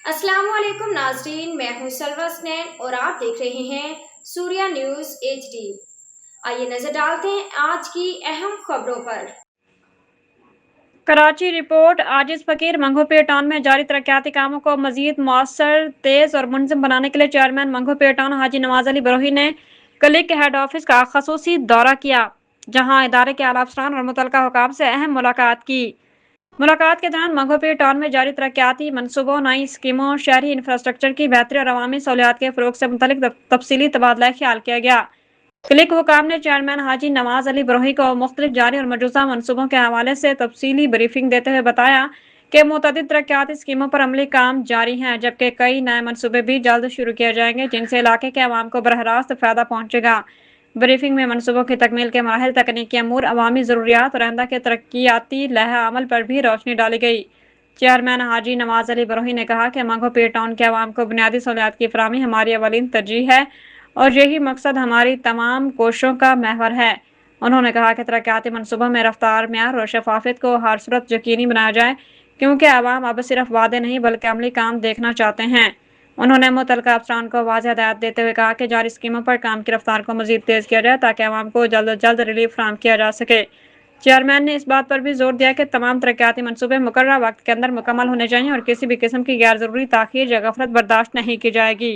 अस्सलाम वालेकुम नाजरीन, मैं हूं सलवा स्नैन और आप देख रहे हैं सूर्या न्यूज़ HD। आइए नजर डालते हैं आज की अहम खबरों पर। कराची रिपोर्ट। आजिज फकीर मंगोपीर टाउन में जारी तरक्याती कामों को मजीद मौसर, तेज और मुनज़्ज़म बनाने के लिए चेयरमैन मंगोपीर टाउन हाजी नवाज अली बरोही ने क्लिक के हेड ऑफिस का खसूसी दौरा किया, जहां इदारे के आला अफसरान और मुतल्लिका हुकाम से अहम मुलाकात की। मुलाकात के दौरान मंगोपीर टाउन में जारी तरक्याती मनसूबों, नई स्कीमों, शहरी इंफ्रास्ट्रक्चर की बेहतरी और अवामी सहूलियात के फ़रोग़ से मुतल्लिक तफसीली तबादला ख्याल किया गया। क्लिक हुकाम ने चेयरमैन हाजी नवाज अली बरोही को मुख्तलिफ जारी और मौजूदा मनसूबों के हवाले से तफसीली ब्रीफिंग देते हुए बताया कि मुतअद्दिद तरक्याती स्कीमों पर अमली काम जारी हैं, जबकि कई नए मनसूबे भी जल्द शुरू किए जाएंगे जिनसे इलाके के अवाम को बरह रास्त फ़ायदा पहुंचेगा। ब्रीफिंग में मनसूबों की तकमील के मराहिल, तकनीकी अमूर, अवामी ज़रूरियात और आइंदा के तरक्याती लहे अमल पर भी रोशनी डाली गई। चेयरमैन हाजी नवाज अली बरोही ने कहा कि मंगोपीर टाउन के अवाम को बुनियादी सहूलियात की फराहमी हमारी अवलीन तरजीह है और यही मकसद हमारी तमाम कोशिशों का महवर है। उन्होंने कहा कि तरक्याती मनसूबों में रफ्तार, म्यार और शफाफियत को हर सूरत यकीनी बनाया जाए, क्योंकि आवाम अब सिर्फ वादे नहीं बल्कि अमली काम देखना चाहते हैं। उन्होंने मुतल्लिका अफसरान को वाज़ेह हिदायत देते हुए कहा कि जारी स्कीमों पर काम की रफ्तार को मजीद तेज़ किया जाए ताकि आवाम को जल्द अज जल्द रिलीफ फराहम किया जा सके। चेयरमैन ने इस बात पर भी जोर दिया कि तमाम तरक्याती मनसूबे मुकर्रर वक्त के अंदर मुकम्मल होने चाहिए और किसी भी किस्म की गैर ज़रूरी ताख़ीर या गफलत बर्दाश्त नहीं की जाएगी।